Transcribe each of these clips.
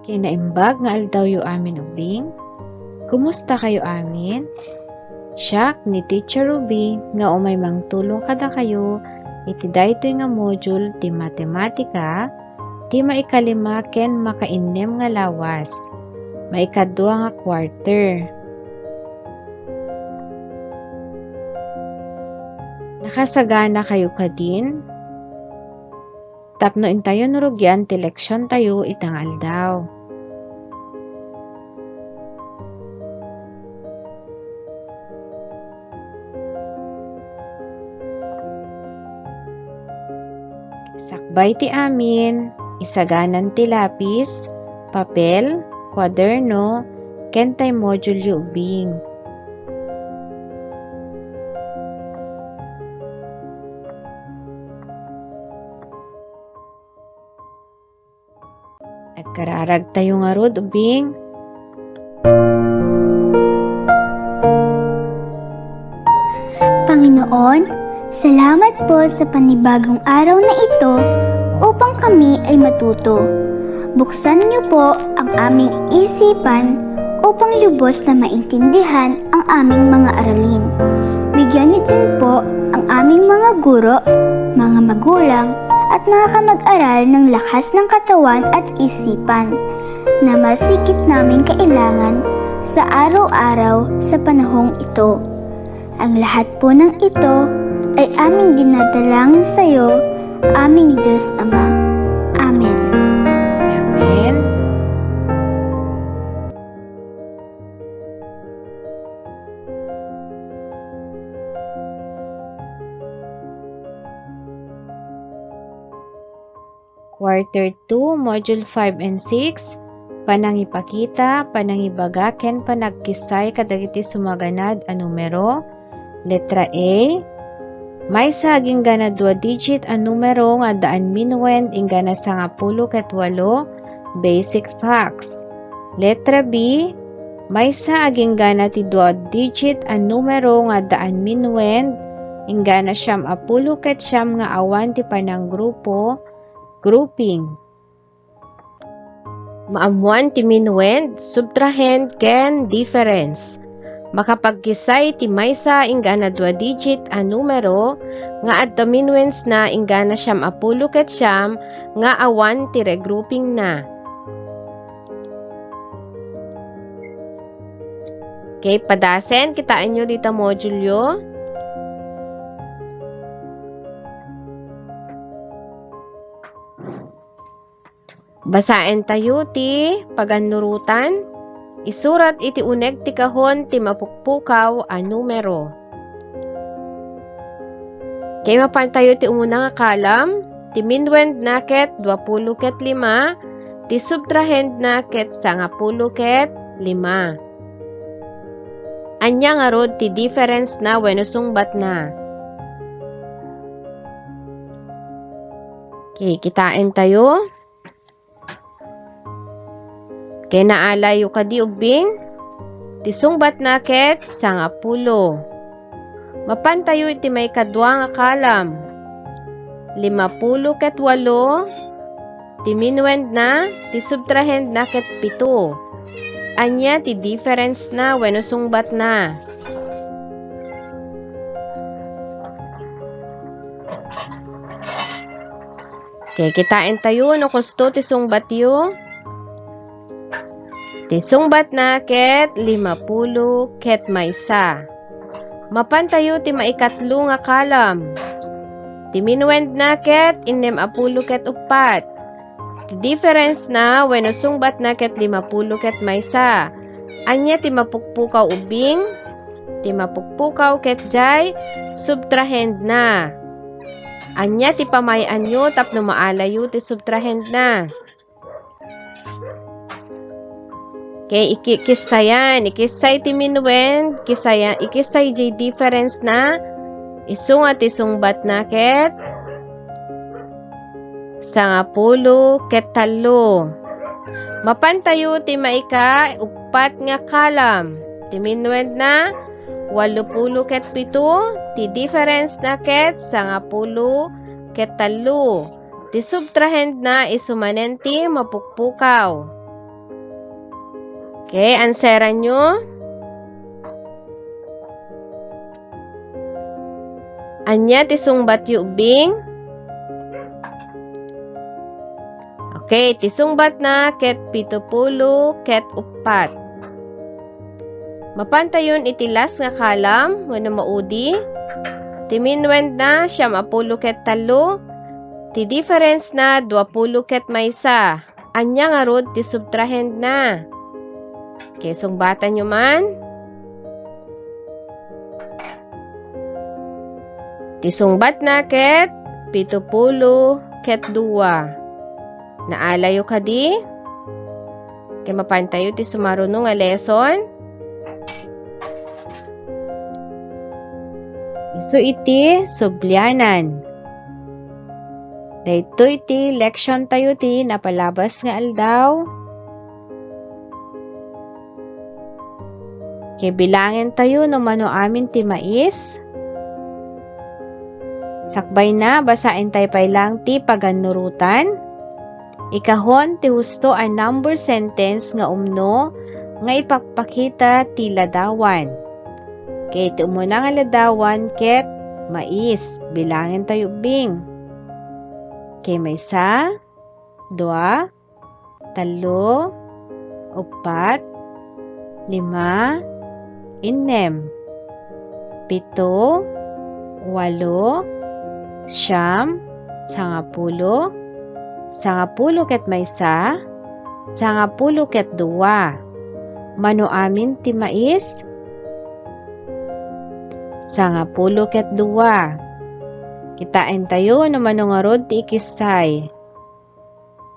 Kinaimbag nga aldaw yu amin ubing. Kumusta kayo amin? Siya ni Teacher Ruby nga umay mangtulong kada kayo iti daytoy nga module ti matematika ti maikalima ken makainem nga lawas. Maikadua nga quarter. Nakasagana kayo kadin? Tapno intayo nurugyan ti leksyon tayo itang aldaw. Sakbay ti amin, isaganan ti lapis, papel, kwaderno, ken tay module yu ubing. Nagkararag tayo nga rod ubing. Panginoon, salamat po sa panibagong araw na ito upang kami ay matuto. Buksan niyo po ang aming isipan upang lubos na maintindihan ang aming mga aralin. Bigyan niyo din po ang aming mga guro, mga magulang, at mga kamag-aral ng lakas ng katawan at isipan na masigit naming kailangan sa araw-araw sa panahong ito. Ang lahat po ng ito ay aming dinadalangin sa iyo, aming Diyos Ama. Amen. Amen. Quarter 2, Module 5 and 6, panangipakita, panangibaga, ken panagkisay kadagiti sumaganad a numero. Letra A, may saging gana 2 digit a numero nga daan minwen ingana 10 ket 8, basic facts. Letra B, may saging gana ti 2 digit a numero nga daan minwen ingana 10 ket 9 nga awan ti pananggrupo, grouping. Maamuan ti minwend, subtrahend, ken difference. Makapagkisay ti maysa ingana 2 digit a numero nga adda minwens na ingana 10 ket 9 nga awan ti regrouping na. Okay, padasen kitaan nyo dito modulyo. Basaen tayo ti paganurutan. Isurat iti uneg ti kahon ti mapukpukaw a numero. Kay mapan tayo ti umuna nga kalam, ti minwend na ket 20 ket 5, ti subtrahend na ket 10 ket 5. Anya nga rod ti difference na wenno sungbat na. Okay, kitain tayo. Kay naalayo kadi ubing, ti sungbat na ket 10. Mapantayo iti may kadwa nga kalam, 50 ket 8, ti minwend na, ti subtrahend na ket 7. Anya ti difference na wenno sungbat na. Kay kitain tayo no kusto ti sungbat yu. Ti sungbat na ket 50 ket maysa. Mapantayo ti maikatlo nga kalam. Ti minwend na ket 60 ket 4. Ti difference na wenno sungbat na ket 50 ket maysa. Anya ti mapukpukaw ubing? Ti mapukpukaw ket jay subtrahend na. Anya ti pamayan nyo tapno maalayo ti subtrahend na. Kay ikisayan, ikisay ti minwen, kisayan, ikisay jay difference na, isungat isungbat na ket 10 ket 3. Mapantayo ti maika, upat nga kalam, ti minwen na, 80 ket 7, ti difference na ket 10 ket 3. Ti subtrahend na isumanen ti mapukpukaw. Okay, answeran nyo. Anya tisungbat yu bing. Okay, tisungbat na ket 70 ket 4. Mapantayon itilas nga kalam wenno maudi. Timinwend na 70 ket 3. Ti difference na 20 ket maysa. Anya nga rod ti subtrahend na. Okay, sungbatan nyo man. Tisungbat na ket 70 ket 2. Naalayo ka di? Kaya mapantayo ti sumarunong nga lesson. So iti sublyanan. Dahito iti leksyon tayo ti napalabas nga aldaw. Kaya bilangin tayo no mano amin ti mais. Sakbay na, basain tayo pay lang ti paganurutan. Ikahon ti husto a number sentence nga umno nga ipakpakita ti ladawan. Kaya ti umuna nga ladawan ket mais. Bilangin tayo bing. Kaya may 1, 2, 3, 4, 5, 6, 7, 8, 8, 9, 10, 10 ket maysa, 10 ket 2. Mano amin ti mais? 10 ket 2. Kitain tayo no mano nga rod ti ikisay.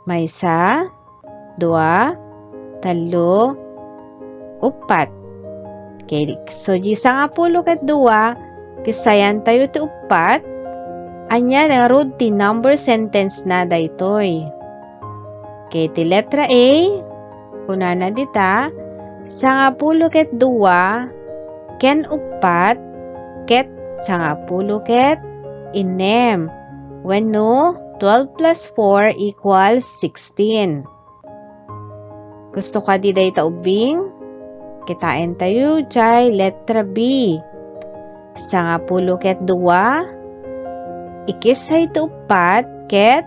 Maysa, 2, 3, 4. Okay, so di 10 ket 2, kisayan tayo ti 4. Anya nga rod ti number sentence na daytoy. Okay, ti letra A, kunana dita, 10 ket 2, ken 4, ket 10 ket 6. Wenno 12 plus 4 equals 16. Gusto ka di dayta ubing? Kitain tayo jay letra B. 10 ket 2, ikisay ti 4 ket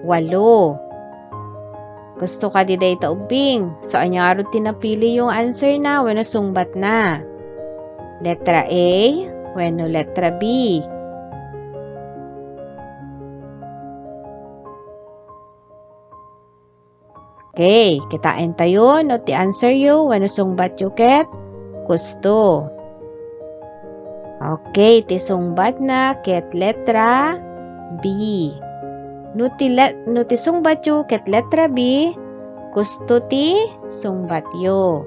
8. Gusto ka di dayta ubing? So anyaro tinapili yung answer na wenno sungbat na. Letra A wenno letra B. Okay, kitain tayo no ti answer yo wenno sungbat yo ket gusto. Okay, ti sungbat na ket letra B. No ti sungbat yo ket letra B, gusto ti sungbat yo.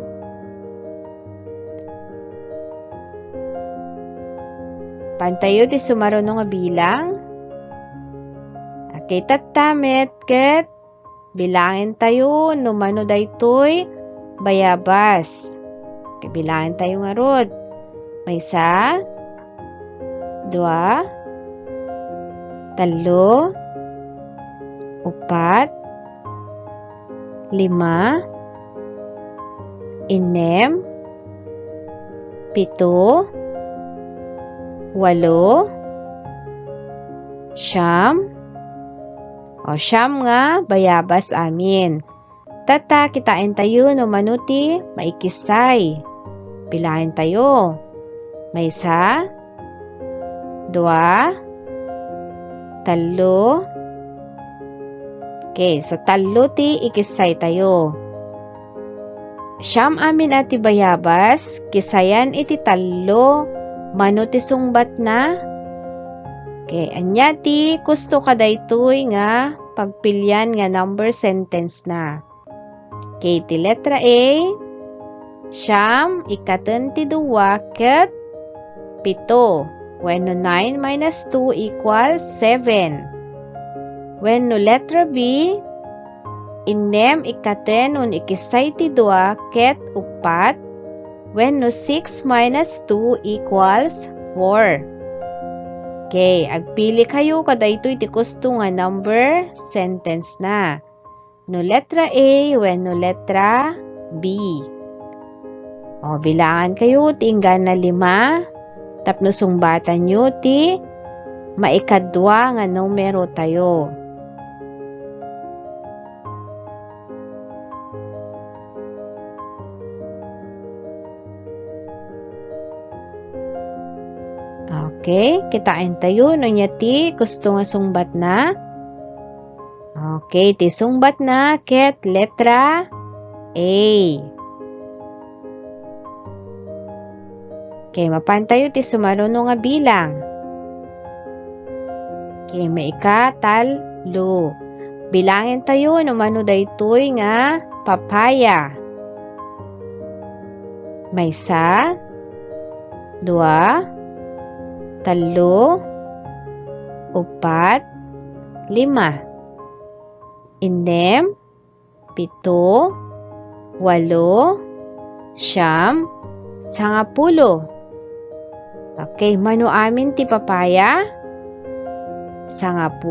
Pantayo ti sumarunong nga bilang. Okay, tatamet ket bilangin tayo no mano daytoy bayabas. Okay, bilangin tayo nga rod. Maysa, 2, 3, 4, 5, 6, 6, 7, 8, 9. O siyam nga bayabas amin. Tata kitain tayo no manuti maikisay. Pilahin tayo. Maysa, 2, 3. Okay, so 3 ti ikisay tayo. Siyam amin ati bayabas, kisayan iti 3, manuti sungbat na. Okay, anya ti gusto ka daytoy nga pagpilyan nga number sentence na. Okay, ti letra A, siyam ikaten ti 2 ket 7. Wenno 9 minus 2 equals 7. Wenno letra B, inem ikaten un ikisay ti 2 ket 4. Wenno 6 minus 2 equals 4. Okay, agpili kayo kadaytoy ti gusto nga number sentence na. No letra A wenno letra B. O, bilangan kayo, tinggan na 5. Tapno sungbatan nyo, ti maikadwa nga numero tayo. Okay, kitain tayo, no niya ti, gusto nga sungbat na. Okay, ti sungbat na, ket letra A. Okay, mapan tayo ti sumaruno nga bilang. Okay, maikatalo. Bilangin tayo no mano daytoy nga papaya. Maysa, 2, 3, 4, 5. Indem, 7, 8, 9, 10. Okay, mano amin ti papaya? 10.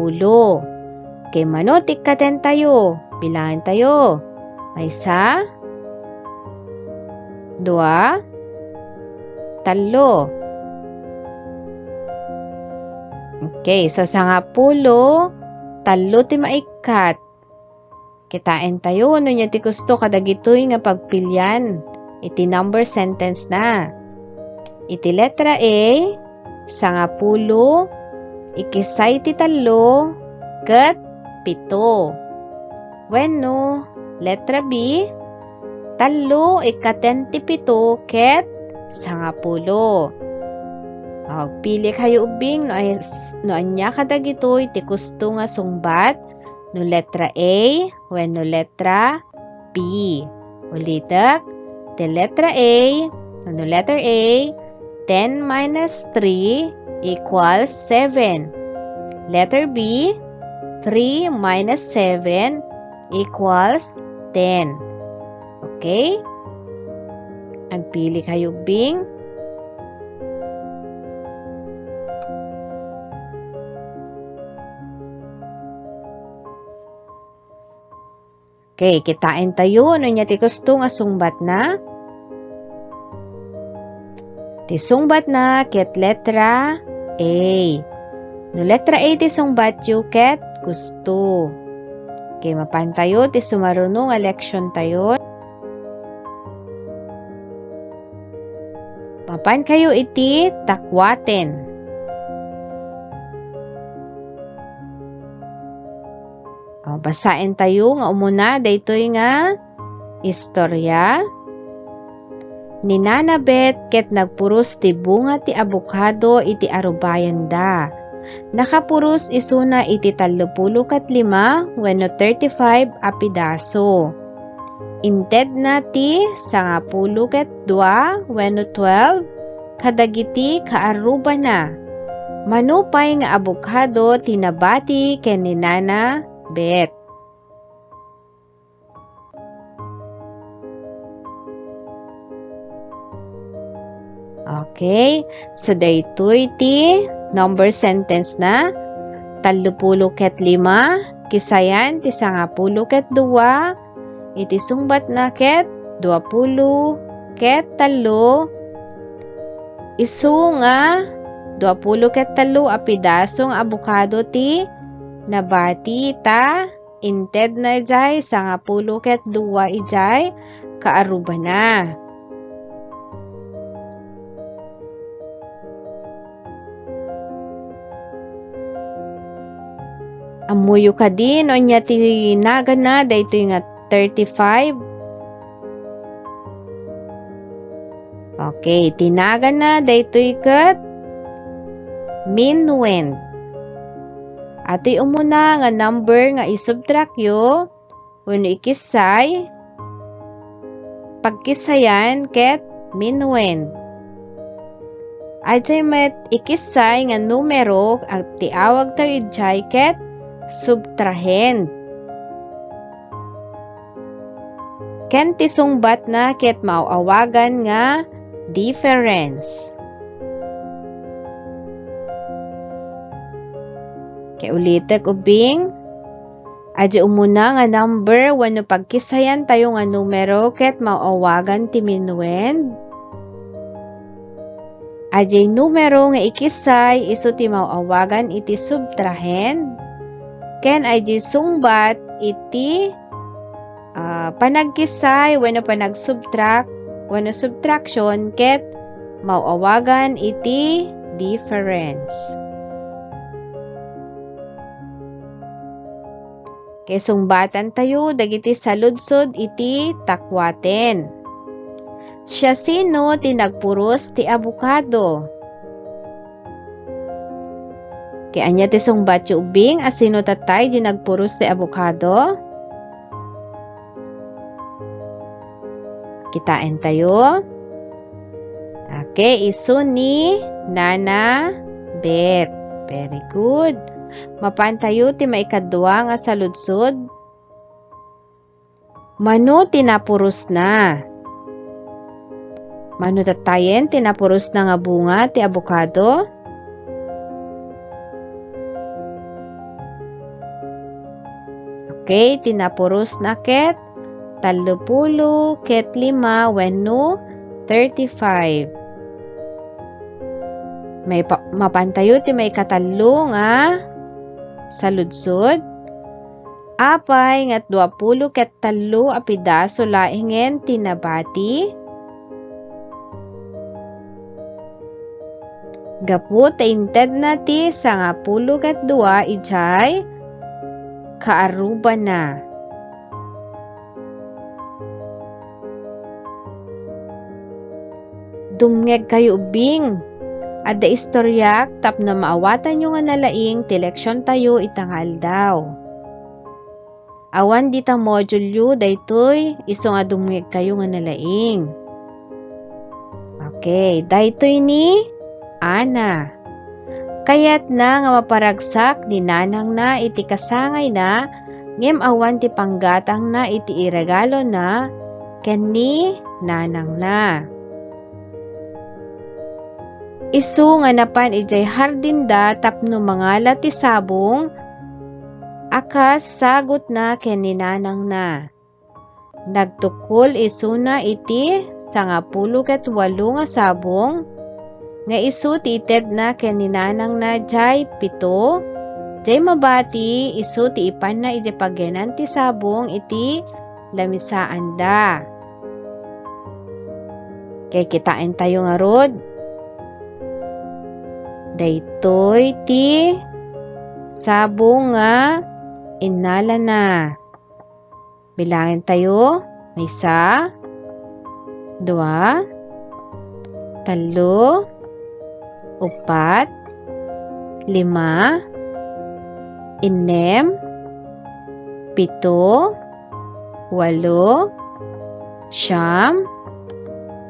Okay, mano tikaten tayo. Bilangin tayo. Maysa, 2, 3. Okay, so 10, 3 ti maikat. Kitain tayo, no niya ti gusto kadagitoy nga pagpilyan. Iti number sentence na. Iti letra A, 10, ikisay ti 3, ket 7. Wenno, letra B, 3 ikaten ti 7, ket 10. Pili kayo ubing no anya kadagitoy ti gusto nga sungbat no letra A wenno letra B. Ulitek, ti letra A no letter A, 10 minus 3 equals 7. Letter B, 3 minus 7 equals 10. Okay? Ang pili kayo, Bing. Okay, kitain tayo. Ano niya ti gusto nga sungbat na? Ti sungbat na ket letra A. No letra A ti sungbat yu ket gusto. Okay, mapan tayo ti sumaruno nga leksyon tayo. Mapan kayo iti takwaten. Basain tayo nga umuna daytoy nga istorya. Ni Nanabet ket nagpuros ti bunga ti abukado iti arubayan da. Nakapuros isuna iti 35 wenno 35 a pidaso. Inted na ti 10 ket 2 wenno 12 kadagiti kaaruba na. Manupay nga abukado tinabati ken ni Nanabet. Okay, so daytoy ti number sentence na 30 ket 5 kisayan ti 10 ket 2 iti sungbat na ket 20 ket 3 isu nga 20 ket 3 a pidasong abukado ti nabati ta inted na ijay 10 ket 2 ijay kaaruba na. Amuyo ka din o niya tinaga na dahito yung 35. Okay, tinaga na dahito yung minwen. Ato'y umuna nga number nga isubtract yo uno ikisay pagkisayan ket minwen. Ajay met ikisay nga numero ang tiawag tayo ijay ket subtrahen. Ken ti sungbat na ket mauawagan nga difference. Kay ulitek ubing. Adya umuna nga number wenno pagkisayan tayo nga numero ket mauawagan ti minwen. Ajay numero nga ikisay isu ti mauawagan iti subtrahen. Ken ajay sungbat iti panagkisay wenno subtraction ket mauawagan iti difference. Kay sungbatan tayo dagiti saludsod iti takwaten. Siya sino ti nagpuros ti abukado? Kay anya ti sungbat yu ubing asino tatay di nagpuros ti abukado? Kitain tayo. Okay, isu ni Nana Bet. Very good. Mapan tayo ti maikadwa nga saludsod. Mano tinapuros na? Mano tatayen tinapuros na nga bunga ti abukado? Okay, tinapuros na ket 30 ket 5 wenno 35. May mapantayo ti may katalo nga saludsod. Apay ngat 20 ket 3 a pidaso laingen tinabati. Gapu tainted na ti 10 ket 2 ijay kaaruba na. Dumngeg kayo ubing. Adda istoryak tapno maawatan nyo nga nalaing ti leksyon tayo itangal daw. Awan dita module yu daytoy iso nga dumngeg kayo nga nalaing. Okay, daytoy ni Ana. Kayat na nga maparagsak ni nanang na iti kasangay na ngem awan ti panggatang na iti iregalo na ken ni nanang na. Isu nga napan ijay hardinda tapno mangala ti sabong akas sagot na ken ni nanang na. Nagtukol isu na iti 10 ket 8 nga sabong nga isu ti ited na ken ni nanang na jay 7. Jay mabati isu ti ipan na ijay pagyanan ti sabong iti lamisaan da. Kay kitain tayo nga rod. Daytoy ti sabong nga inala na. Bilangin tayo. May 1, 2, 3, 4, 5, 6, 7, 8,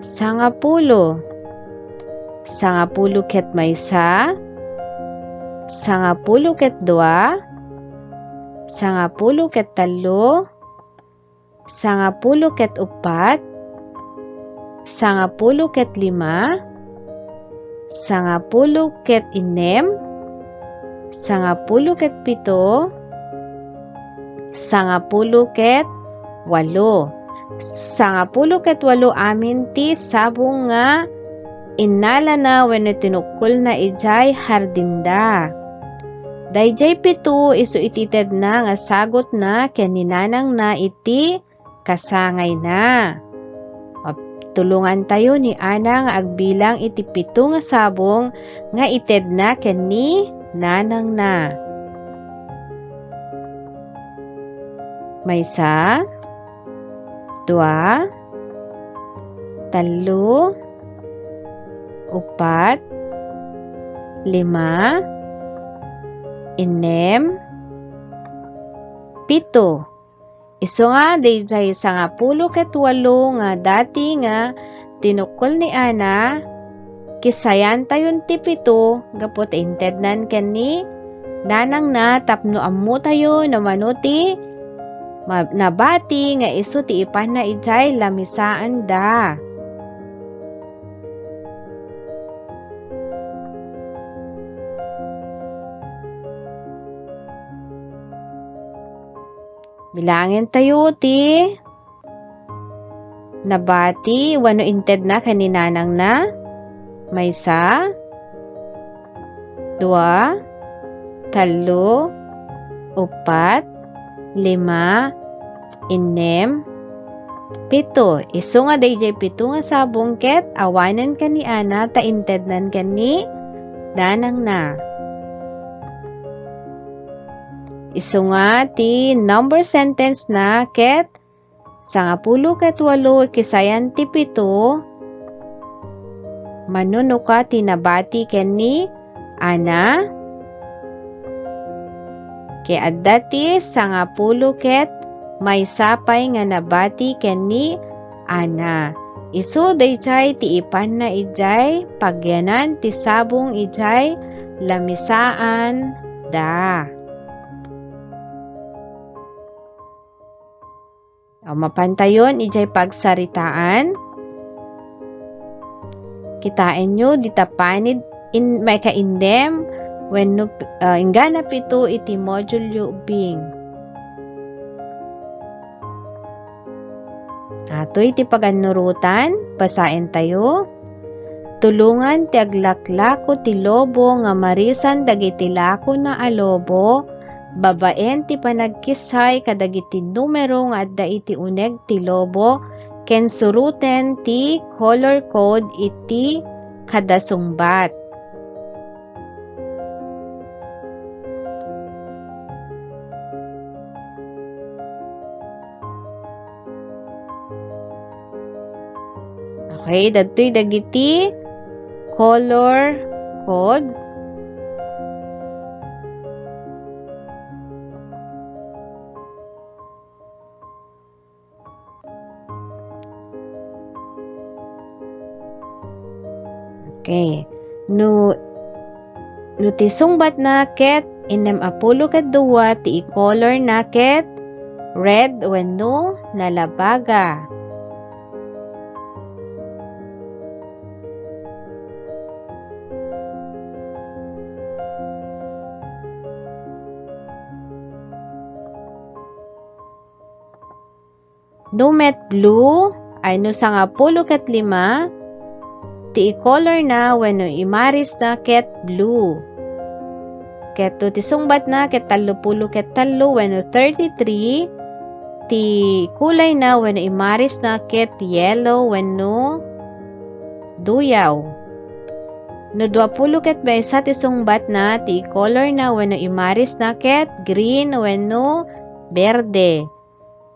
9, 10 ket maysa, 10 ket 2, 10 ket 3, 10 ket 4, 10 ket 5, 10 ket 6, 10 ket 7, 10 ket 8. 10 ket 8 amin ti sabong nga inala na wenno tinukol na ijay hardinda. Dayjay 7 isu itited na nga sagot na ken ni nanang na iti kasangay na. Tulungan tayo ni Ana nga agbilang iti 7 nga sabong nga ited na ken ni nanang na. Maysa, 2, 3, 4, 5, 6, 7. Isu nga dayjay 10 ket 8 nga dati nga tinukol ni Ana kisayan tayon ti 7 gapot intednan ken ni nanang na tapno ammo tayo namano ti nabati nga isu ti ipan na ijay lamisaan da. Bilangin tayo ti nabati wano inted na kaninanang na. maysa, dua, talo, upat, lima, inem, pito. Isu nga dayjay pito nga sabong ket awanan ka ni ana ta intednan ka ni danang na. Isu nga ti number sentence na ket 10 ket 8 kisayan ti pito manuno ka tinabati ken ni ana ke adda ti 10 ket may sapay nga nabati ken ni ana. Isu dayjay ti ipan na ijay pagyanan ti sabong ijay lamisaan da. Mapantayon ijay pagsaritaan. Kitain nyo ditapanid may kaindem wenno ingana pito iti module ubing. Atoy ti paganurutan, basain tayo. Tulungan ti aglaklako ti lobo nga marisan dagiti lako na alobo. Babaen ti panagkisay kadagiti numero nga adda iti uneg ti lobo ken suruten ti color code iti kadasungbat. Okay, datoy dagiti color code. Okay. No ti sungbat na ket inem apulo ket duwa ti i-color na ket red wenno nalabaga. No met blue ay no 10 ket 5 ti i-color na wenno imaris na ket blue. Ket ti sungbat na ket 30 ket 3 wenno 33 ti kulay na wenno imaris na ket yellow wenno duyaw. No 20 ket 21 ti sungbat na ti i-color na wenno imaris na ket green wenno berde.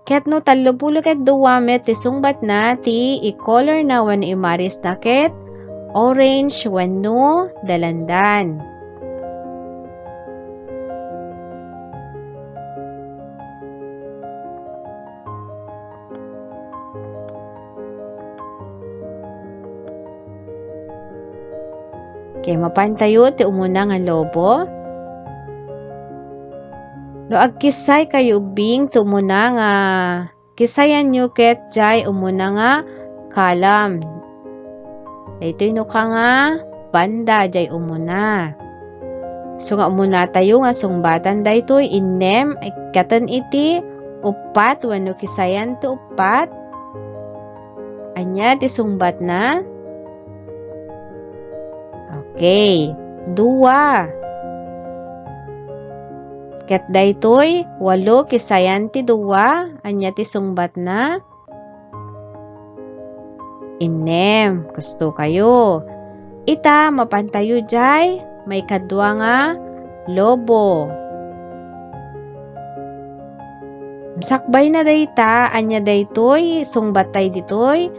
Ket no 30 ket 2 met ti sungbat na ti i-color na wenno imaris na ket orange wenno dalandan. Kay mapantayo ti umuna nga lobo. No agkisay kayo ubing ti umuna nga kisayan nyo ket jay umuna nga kalam. Ito'y no ka nga banda jay umuna. So nga umuna tayo nga sungbatan da ito'y inem katan iti upat wenno kisayan ti upat. Anya ti sungbat na. Okay, 2. Ket daytoy 8 kisayan ti 2 anya ti sungbat na. Inem, gusto kayo. Ita mapantayo jay may kadwa nga lobo. Sakbay na dayta anya daytoy sungbatay ditoy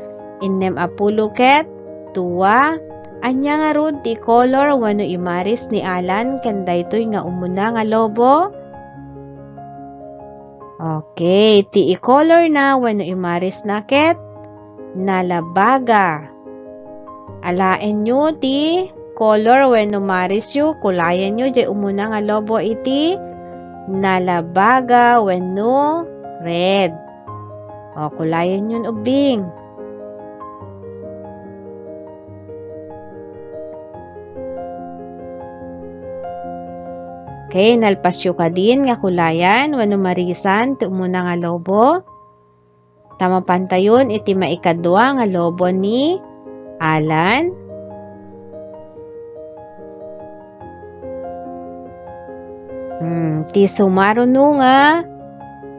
inem apulo ket 2 anya nga rod ti color wenno imaris ni Alan ken daytoy nga umuna nga lobo. Okay, ti i-color na wenno imaris na ket nalabaga. Alaen nyo ti color wenno maris yu kulayan nyo jay umuna nga lobo iti nalabaga wenno red. O kulayan yun ubing. Okay, nalpasyo ka din nga kulayan wenno marisan ti umuna nga lobo. Tama pantayon iti maikadwa nga lobo ni Alan. Ti sumaruno nga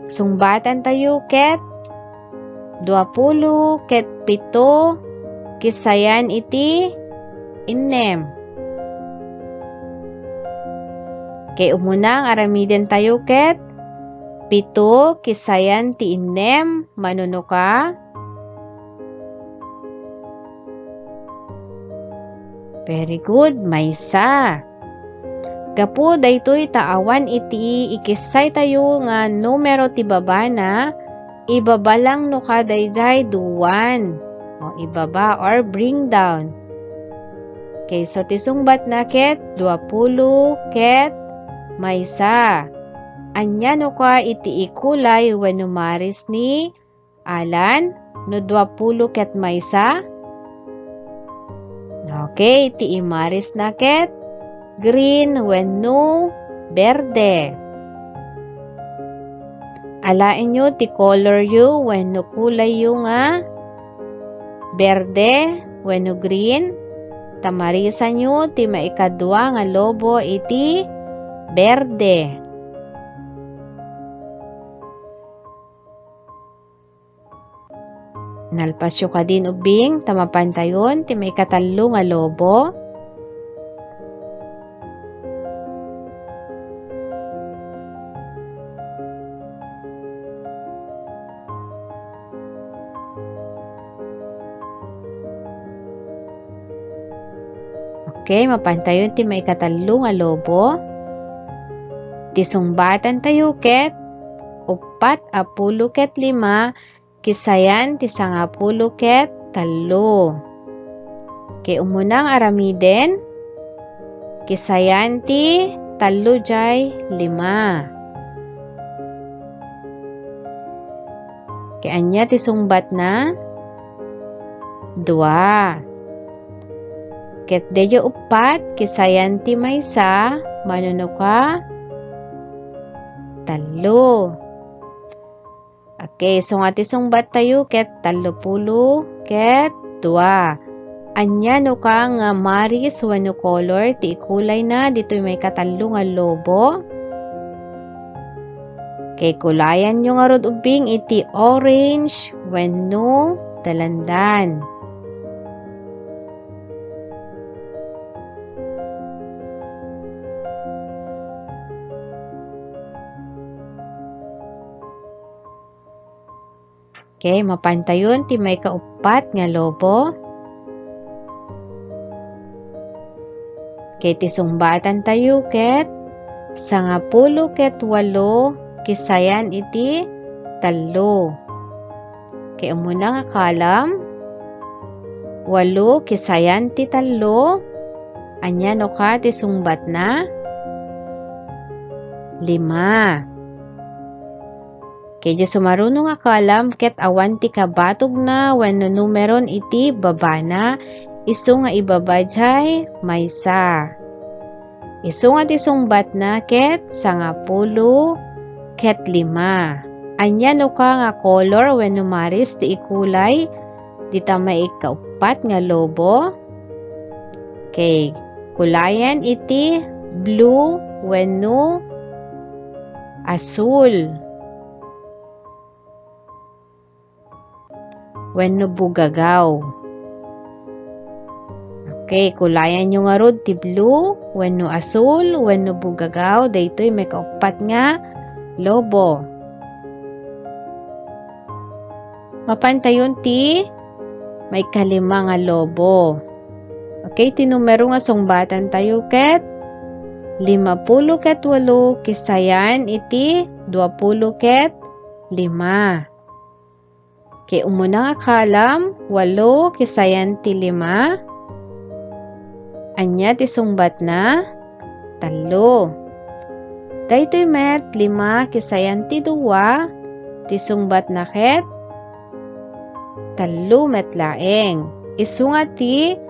sungbatan tayo ket 20 ket 7 kisayan iti innem. Kay umunang aramiden tayo ket 7 kisayan ti innem manuno ka? Very good, maysa. Gapu daytoy taawan iti ikisay tayo nga numero ti baba na ibaba lang no ka dayjay duwan. O ibaba or bring down. Okay, so ti sungbat na ket 20 ket maysa. Anya no ka iti ikulay wenno maris ni Alan no 20 ket maysa? Okay, ti imaris na ket green wenno berde. Alain nyo ti color yu wenno kulay yu nga berde wenno green. Tamarisan nyo ti maikadwa nga lobo iti berde. Nalpasyo ka din ubing tamapantayon ti may katalo nga lobo. Okay, mapantayon ti may katalo nga lobo. Ti sungbatan tayo ket 4 apulo ket 5 kisayan ti 10 ket 3. Kay umunang aramiden kisayan ti 3 jay 5. Kay anya ti sungbat na 2. Ket deyo 4 kisayan ti maysa manuno ka 3. Okay, so nga ti sungbat tayo ket 30 ket 2. Anya no ka nga maris wenno color ti ikulay na ditoy may katalo nga lobo. Kay kulayan nyo nga rod ubing iti orange wenno dalandan. Okay, mapantayon ti may kaupat nga lobo. Kay ti sungbatan tayo ket 10 ket 8 kisayan iti 3. Kay umuna nga kalam 8 kisayan ti 3. Anya no ka ti sungbat na 5. Kay di sumaruno nga kalam ket awan ti kabatog na wenno numeron iti baba na isu nga ibaba jay maysa. Isu nga ti sungbat na ket 10 ket 5. Anya no ka nga color wenno maris ti ikulay dita may kaupat nga lobo. Kay kulayan iti blue wenno asul. Wenno bugagaw. Okay, kulayan nyo nga rod ti blue, wenno asul, wenno bugagaw, daytoy may kaupat nga lobo. Mapantayon ti may 5 nga lobo. Okay, ti numero nga sungbatan tayo ket 50 ket 8 kisayan iti 20 ket 5. Kay umuna nga kalam 8 kisayan ti 5. Anya ti sungbat na 3. Daytoy met 5 kisayan ti 2. Ti sungbat na ket 3 met laeng. Isu nga ti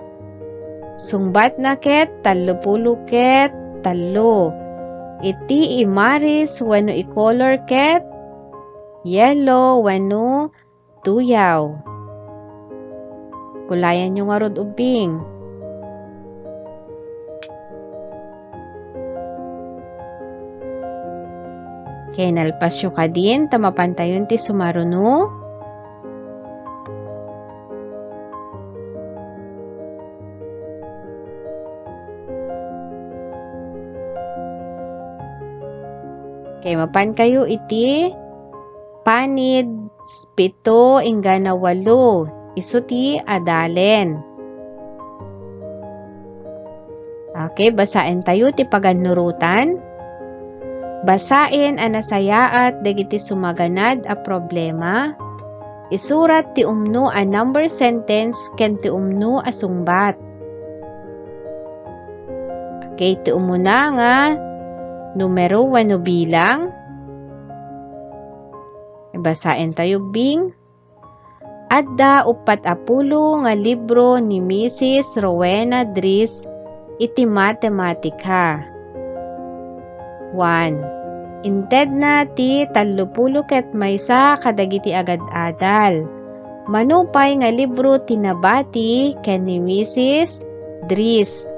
sungbat na ket 30 ket 3. Iti imaris wenno i-color ket yellow wenno tuyaw. Kulayan nyo nga rod ubing. Kay nalpasyo ka din, tamapantayon ti sumaruno. Kay mapan kayo iti panid 7 inggana 8 isu ti adalen. Okay, basain tayo ti paganurutan. Basain anasayaat dagiti sumaganad a problema. Isurat ti umno a number sentence ken ti umno a sungbat. Okay, ti umuna nga numero wano bilang. Basain tayo bing. Adda 40 nga libro ni Mrs. Rowena Dries iti matematika. 1. Inted na ti 30 ket maysa kadagiti agad-adal. Manupay nga libro tinabati ken ni Mrs. Dries.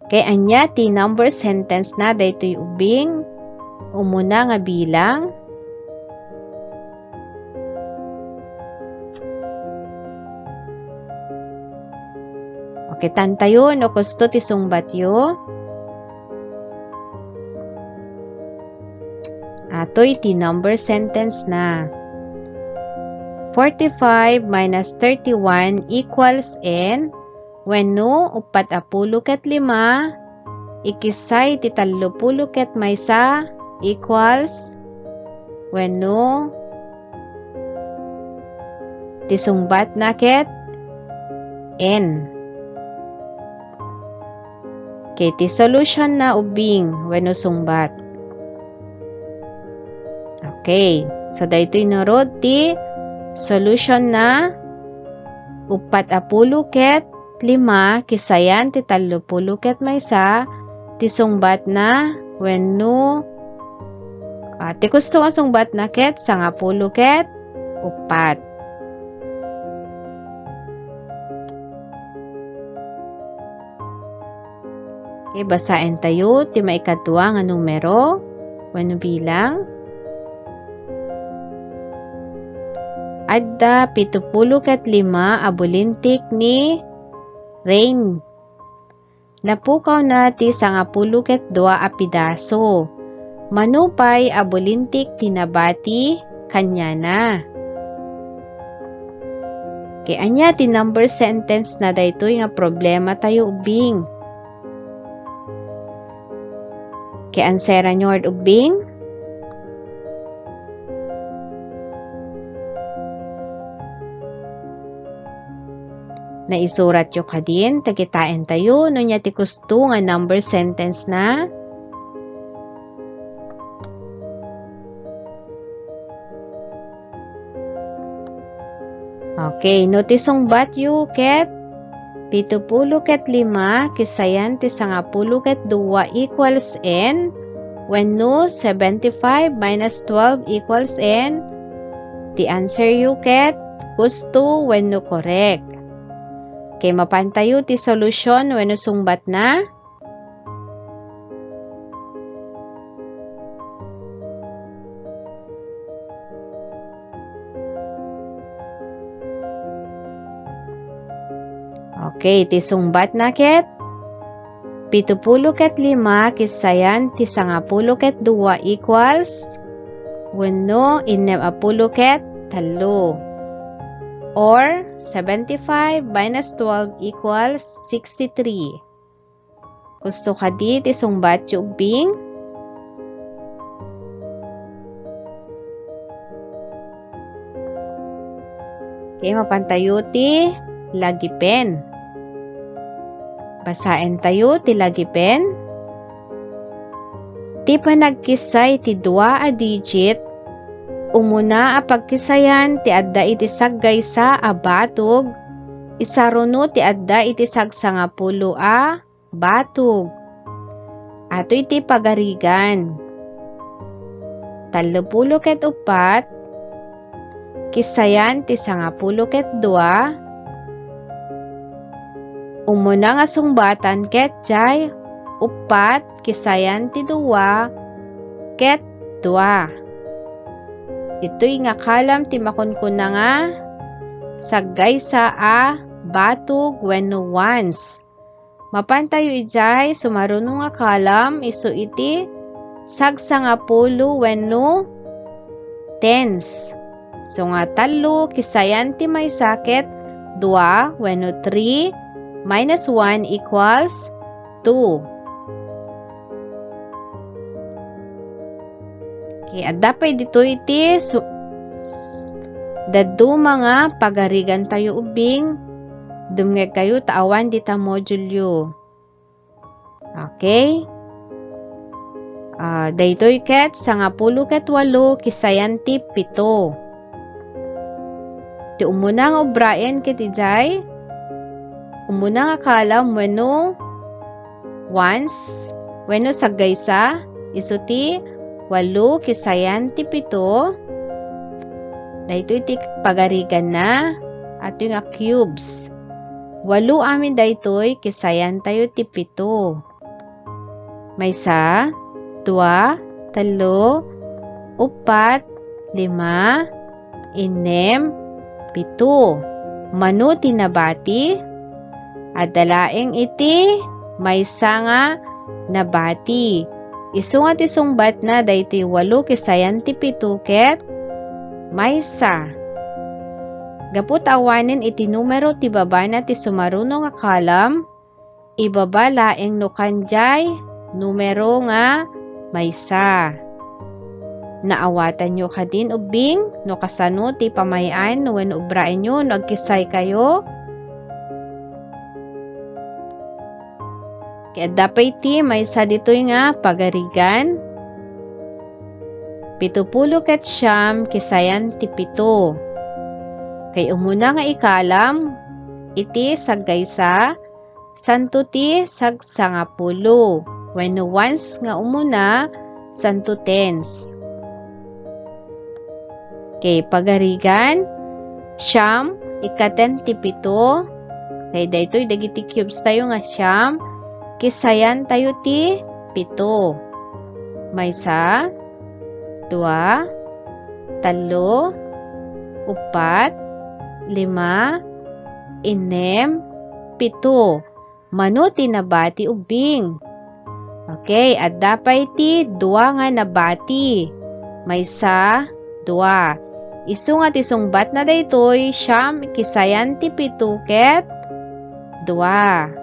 Kay anya ti number sentence na daytoy ubing umuna nga bilang. Okay, tantayo no kusto ti sungbatyo. Atoy ti number sentence na. 45 minus 31 equals n. Wenno 40 ket 5 ikisay ti 30 ket maysa equals wenno ti sungbat na ket n. Kay ti solution na ubing wenno sungbat. Okay, so daytoy narod ti solution na 40 ket 5 kisayan ti 30 ket maysa ti sungbat na wenno ti gusto nga sungbat na ket 10 ket 4. Okay, basain tayo ti maikadua nga numero wenno bilang. Adda 70 ket 5 abulintik ni Rain. Napukaw na ti 10 ket 2 a pidaso. Manupay abulintik tinabati kanyana. Kay anya ti number sentence na daytoy nga problema tayo ubing. Kay answera nyo ubing. Naisurat yo ka din, tagitain tayo, no niya ti gusto nga number sentence na. Okay, no ti sungbat yo ket 70 ket 5 kisayan ti 10 ket 2 equals n. Wenno 75 minus 12 equals n. Ti answer yo ket gusto wenno correct. Kay mapantayo ti solusyon wenno sungbat na. Okay, ti sungbat na ket 70 ket 5 kisayan ti 10 ket 2 equals wenno 60 ket 3. Or 75 minus 12 equals 63. Gusto ka di ti sungbat yu ubing? Okay, mapantayo ti lagipen. Basain tayo ti lagipen. Ti panagkisay ti 2 a digit umuna a pagkisayan ti adda iti saggaysa a batog, isaruno ti adda iti sagsangapolo a batog. Ato iti pagarigan. 30 ket 4 kisayan ti 10 ket 2 umuna nga sungbatan ket jay upat kisayan ti duwa ket dua. Ito'y nga kalam ti makunkuna nga saggaysa a batug wenno once. Mapantayo ijay sumaruno nga kalam isu iti sagsangapulu wenno tens. So nga talo kisayan ti may sakit dua wenno 3 minus 1 equals 2. Okay, at dapat dito iti dadu mga pagarigan tayo ubing dumngeg kayo taawan dita modulyo. Okay? Daytoy ket 10 ket 8 kisayan ti 7. Ti umuna nga obraen ket ijay umuna nga kalam wenno once wenno saggaysa isu ti 8 kisayan ti 7. Daytoy ti pagarigan na ato nga cubes. 8 amin daytoy kisayan tayo ti 7. Maysa, 2, 3, 4, 5, 6, 7. Mano tinabati? Adalaeng iti maysa nga nabati. Isu nga ti sungbat na daytoy 8 kisayan ti 7 ket maysa. Gaput awanen iti numero ti baba na ti sumaruno nga kalam, ibaba laeng no kanjay numero nga maysa. Naawatan nyo kadin ubing no kasano ti pamayan no wenno ubraen nyo no agkisay kayo. Kaya dapat ti maysa ditoy nga pagarigan 70 ket siyam kisayan ti 7. Kay umuna nga ikalam iti saggaysa santo ti sagsangapulu wenno once nga umuna santo tens. Kay pagarigan siyam ikaten ti 7. Kay daytoy dagiti cubes tayo nga siyam kisayan tayo ti 7. Maysa, 2, 3, 4, 5, 6, 7. Mano tinabati ubing. Okay, at dapat ti 2 nga nabati. Maysa, 2. Isu nga ti sungbat na daytoy siyam kisayan ti 7 ket 2.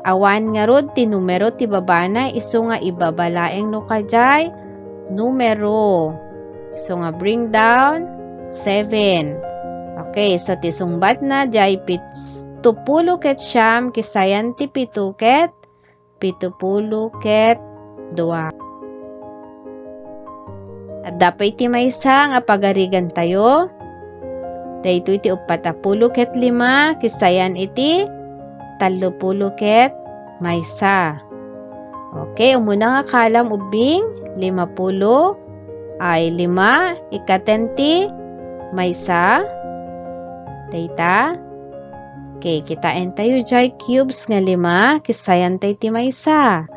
Awan nga rod ti numero ti babana isu nga ibabalaeng no kajay numero. So nga bring down 7. Okay, so ti sungbat na jay 70 ket siyam kisayan ti 7 ket 70 ket 2. At dapat ti maysa nga pagarigan tayo. Daytoy ti 40 ket 5 kisayan iti 30 ket maysa. Okay, umuna nga kalam ubing 50 ay 5 ikaten ti maysa. Dayta. Okay, kitain tayo jay cubes nga 5 kisayan tayo ti maysa.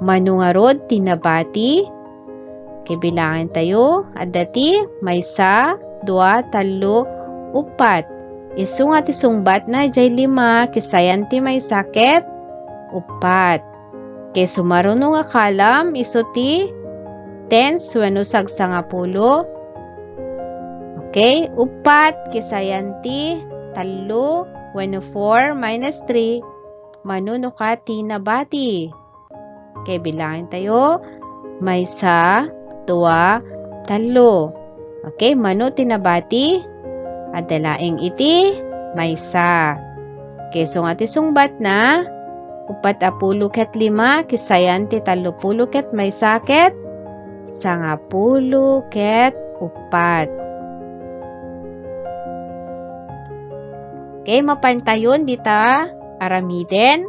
Mano nga rod tinabati. Okay, bilangin tayo. Adati maysa, 2, 3, 4. Isu nga ti sungbat na jay 5 kisayan ti maysa ket 4. Kay sumaruno nga kalam isu ti tens wenno sagsangapulu. Okay, 4 kisayan ti 3 wenno 4 minus 3. Mano no ka tinabati. Kay bilangin tayo. Maysa, 2, 3. Okay, mano tinabati? Adalaeng iti maysa. Okay, so nga ti sungbat na 40 ket 5 kisayan ti 30 ket maysa ket 90 ket 4. Okay, mapantayon dita aramiden.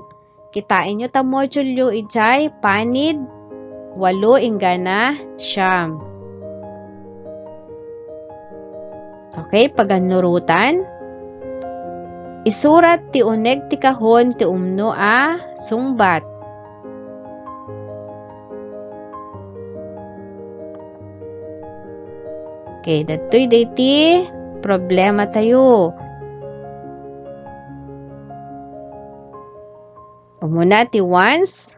Kitain nyo ta modulyo ijay panid 8 inggana siyam. Okay, paganurutan. Isurat ti uneg ti kahon ti umno a sungbat. Okay, datoy dayti problema tayo. Umuna ti ones.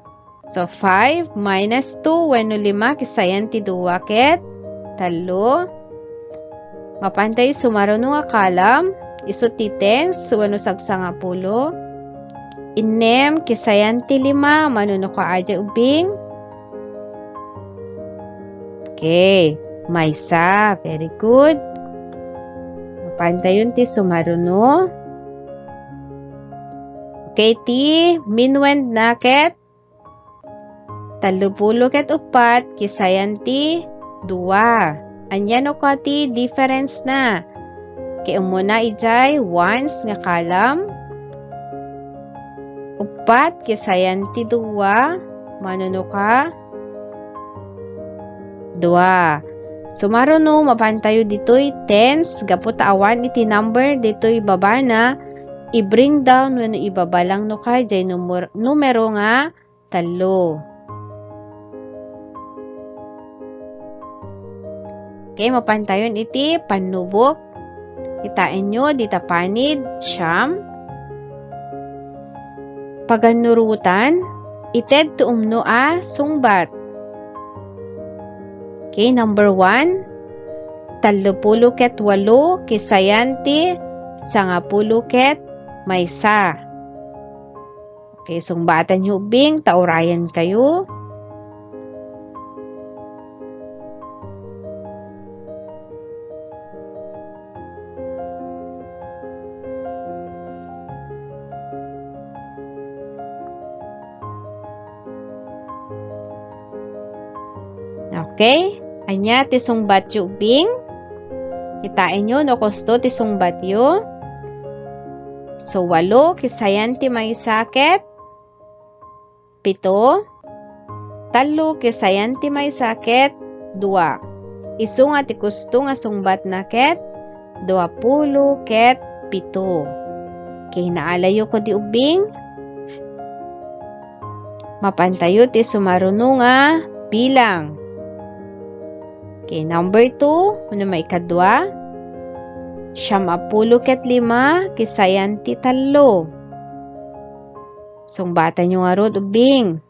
So, 5 minus 2 wenno 5 kisayan ti 2 ket 3. Mapantay sumaruno nga kalam. Isu ti tens wenno sagsa nga 10. Inem kisayan ti 5 manuno ka aja ubing. Okay, maysa. Very good. Mapantayon ti sumaruno. Okay, ti minwend na ket 30 ket 4 kisayan ti 2. Anya no ka ti difference na. Kaya muna ijay ones nga kalam. 4 kisayan ti 2 manuno ka 2. Sumaruno mapantayo ditoy tens gapot awan iti number ditoy baba na i-bring down wenno ibabalang no ka jay numero nga 3. Okay, mapantayon iti panubok. Kitain nyo, dita panid, siyam. Paganurutan, ited to umno a sungbat. Okay, number 1. 30 ket 8 kisayan ti 90 ket maysa. Okay, sungbatan nyo ubing, taurayan kayo. Okay? Anya, tisong batyo bing. Kitain nyo, no kosto tisong batyo. So, 8, kisayan ti may sakit. 7. 3, kisayan ti may sakit. 2. Isu nga ti kusto nga sungbat na ket. 20 ket 7. Okay, naalayo ko di ubing. Mapantayo ti sumaruno nga bilang. Okay, number 2, ano may kadwa? 50 ket 5, kisayan ti 3. Sungbatan nyo nga rod ubing.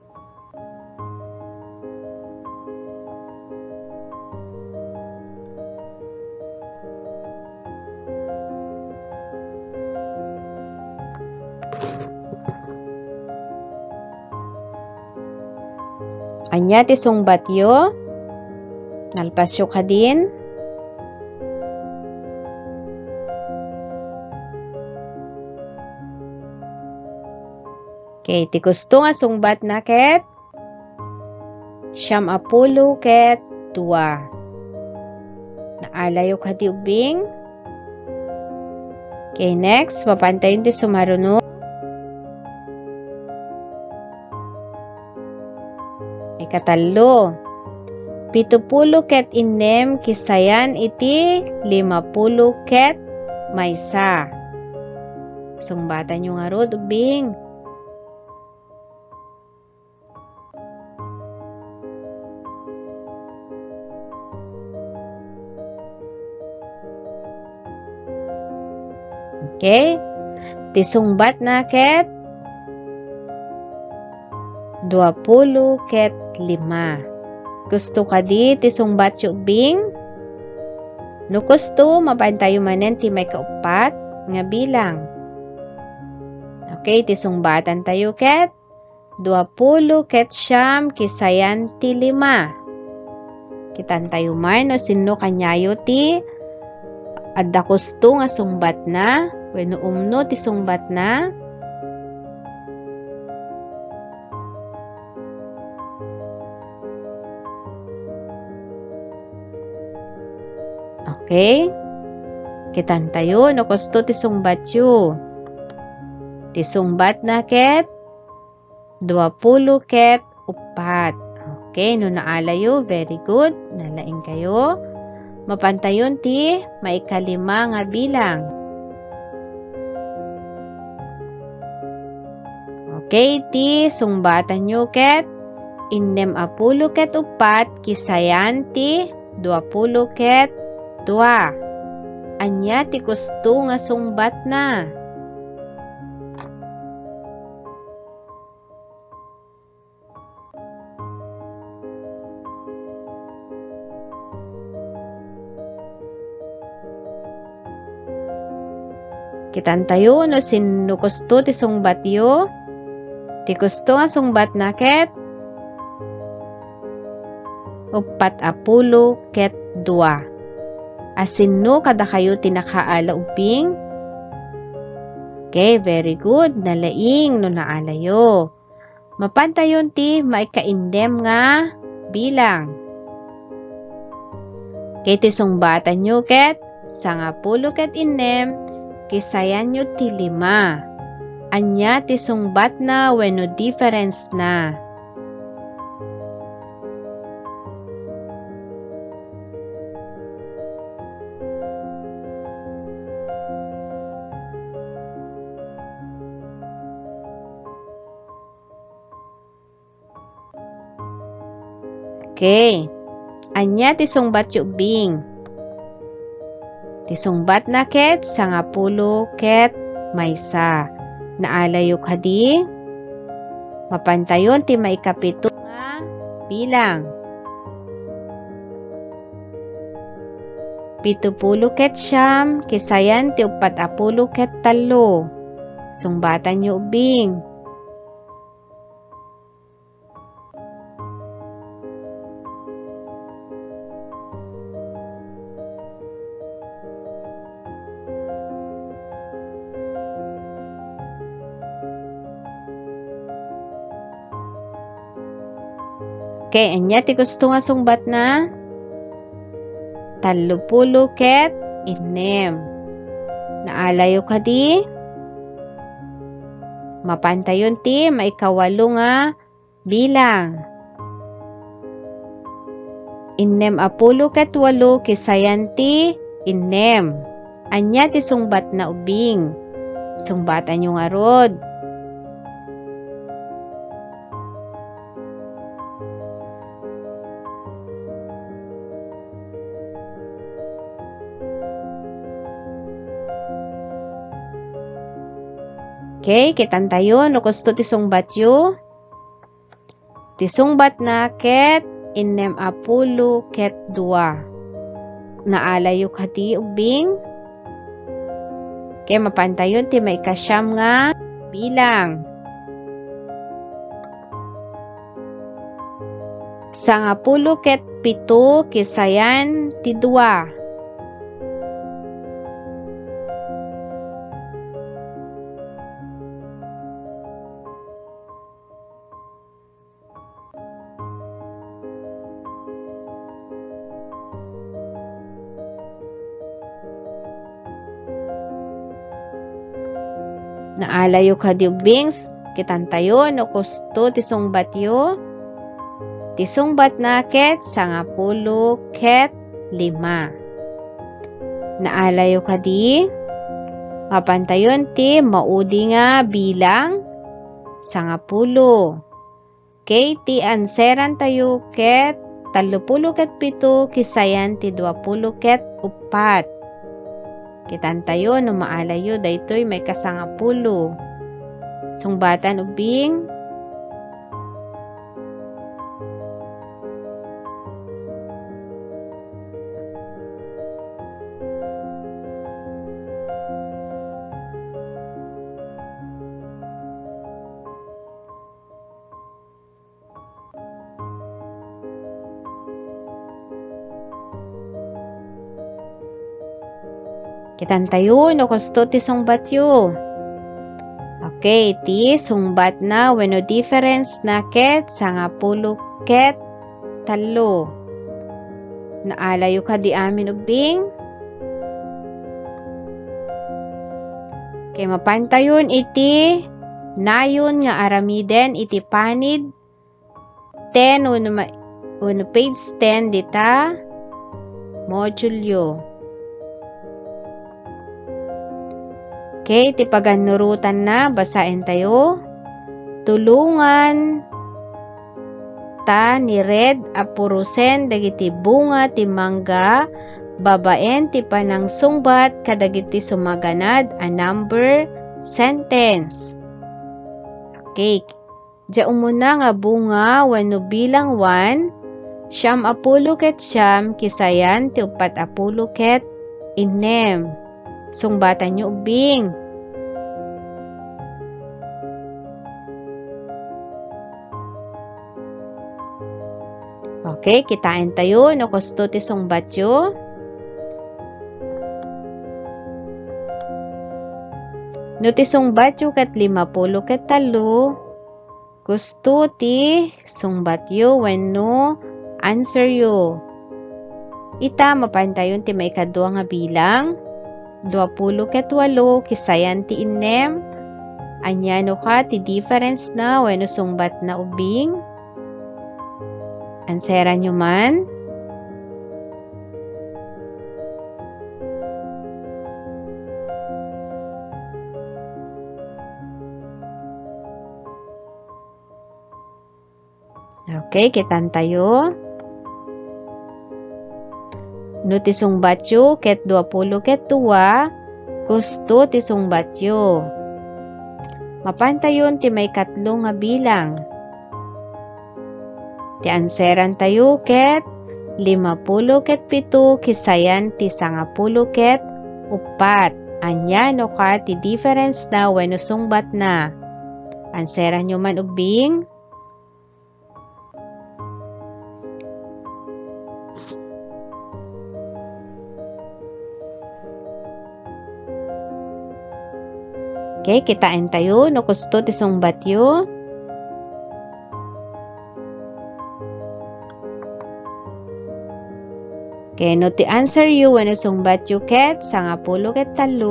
Anya ti sungbat yo. Nalpasyo ka din. Okay, ti gusto nga sungbat na ket. 50 ket 2. Naalayo ka di ubing. Okay, next. Papantayin ti sumaruno. Ikatalo. 70 ket 6 kisayan iti 50 ket maysa. Sungbatan nyo nga rod ubing. Okay? Tisungbat na ket 20 ket 5. Gusto ka di tisungbat yu bing? No gusto, mapantayo manen ti may kaupat nga bilang. Okay, tisungbatan tayo ket 20 ket siyam kisayan ti 5. Kitan tayo man no sino kanyayo ti adda gusto nga sungbat na wenno umno ti sungbat na. Okay? Kitan tayo, no gusto tisungbat yu. Tisungbat na ket 20 ket 4. Okay, no naalayo, very good. Nalaing kayo. Mapantayon ti maikalima nga bilang. Okay, ti sungbatan nyo ket innem apulo ket upat kisayan ti 20 ket 2. Anya ti gusto nga sungbat na. Kitantayo no sino gusto ti sungbat yo? Ti gusto nga sungbat na ket 40 ket 2. Asinno kada kayo tinakaala ubing? Okay, very good. Nalaing no naalayo. Mapantayon ti maikaindem nga bilang. Okay, ti sungbatan nyo ket 10 ket 6 kisayan nyo ti 5. Anya ti sungbat na wenno difference na. Okay. Anya ti sungbat yu bing? Ti sungbat na ket 10 ket maysa. Naalayo kadi? Mapantayon ti maikapito nga bilang. 70 ket 9 kisayan ti 40 ket 3. Sungbatan yu ubing. Okay, anya ti gusto nga sungbat na? 30 ket 6. Naalayo kadi? Mapantayon ti maikawalo nga bilang. 60 ket 8 kisayan ti 6. Anya ti sungbat na ubing? Sungbatan nyo nga rod. Okay, kitantayo no gusto ti sungbat yu? Ti sungbat na ket 60 ket 2. Naalayo kadi ubing? Okay, mapantayon ti maikasyam nga bilang. 10 ket 7 kisayan ti 2. Naalayo kadi ubings? Kitantayo no gusto ti sungbat yu? Ti sungbat na ket 10 ket 5. Naalayo kadi? Mapantayon ti maudi nga bilang 10. Okay, ti anseran tayo ket 30 ket 7 kisayan ti 20 ket 4. Kitantayo no maalayo daytoy may ka-10. Sungbatan ubing? Kitantayo no gusto ti sungbat yu? Okay, ti sungbat na wenno difference na ket 10 ket 3. Naalayo kadi amin ubing? Okay, mapantayon iti nayon nga aramiden iti panid 10 uno page 10 dita modulyo. Okay, ti paganurutan na basain tayo. tulungan ta ni Red apurusen dagiti bunga ti mangga babaen ti panang sungbat kadagiti sumaganad a number sentence. Okay. Diya umuna nga bunga wenno bilang 1, siyam apulo ket siyam kisayan ti upat apulo ket inem. Sungbatan nyo ubing. Okay, kitain tayo no kusto ti sungbat yo. No ti sungbat yo ket 50 ket 3. Gusto ti sungbat yo wenno answer yo. Ita mapantayon ti may kadwa nga bilang 20 ket 8 kisayan ti inem. Anyano ka ti difference na wenno sungbat na ubing. Anseran nyo man. Okay, kitan tayo. No ti sungbat yo ket 20 ket 2, gusto ti sungbat yo. Mapantayon ti may katlo nga bilang. Ti anseran tayo ket 50 ket 7 kisayan ti 10 ket 4. Anya no ka ti difference na wenno sungbat na. Anseran nyo man ubing. Okay, kitain tayo no gusto ti sungbat yo. Okay, no ti answer yo wenno sungbat yo ket 10 ket 3,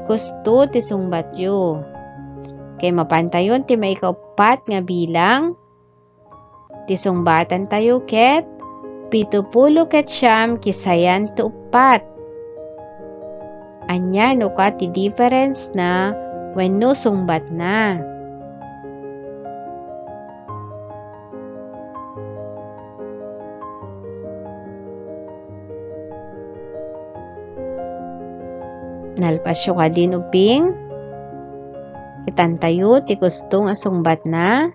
gusto ti sungbat yo. Okay, mapantayon ti may kaupat nga bilang. Ti sungbatan tayo ket 70 ket siyam kisayan ti 4. Anya no ka ti difference na wenno sungbat na. Nalpasyo ka din uping. Kitan tayo ti gusto nga sungbat na.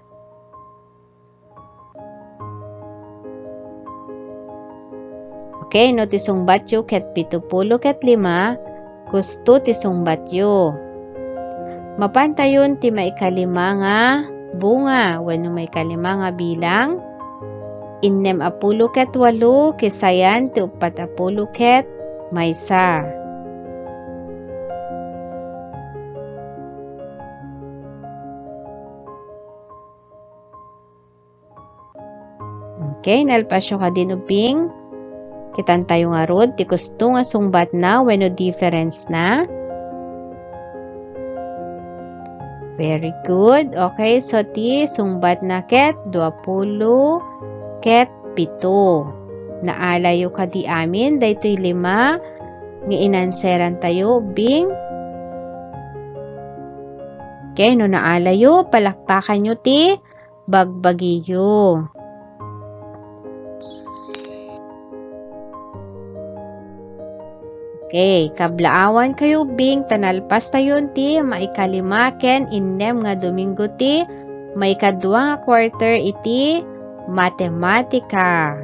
Okay, no ti sungbat yo ket 70 ket 5, gusto ti sungbat yo. Mapantayon ti maikalima nga bunga wenno maikalima nga bilang. 6 ket 8 kisayan ti 4 ket maysa. Okay, nalpasyo ka din uping. Kitan tayo nga rod, ti gusto nga sungbat na, wenno difference na. Very good. Okay, so ti sungbat na ket 20 ket 7. Naalayo ka di amin, daytoy 5. Nga inanseran tayo, bing. Okay, no naalayo, palakpakan nyo ti bagbagiyo. Okay, kablaawan kayo bing tanalpas tayon ti maikalima ken 6 nga Domingo ti maikadua nga quarter iti matematika.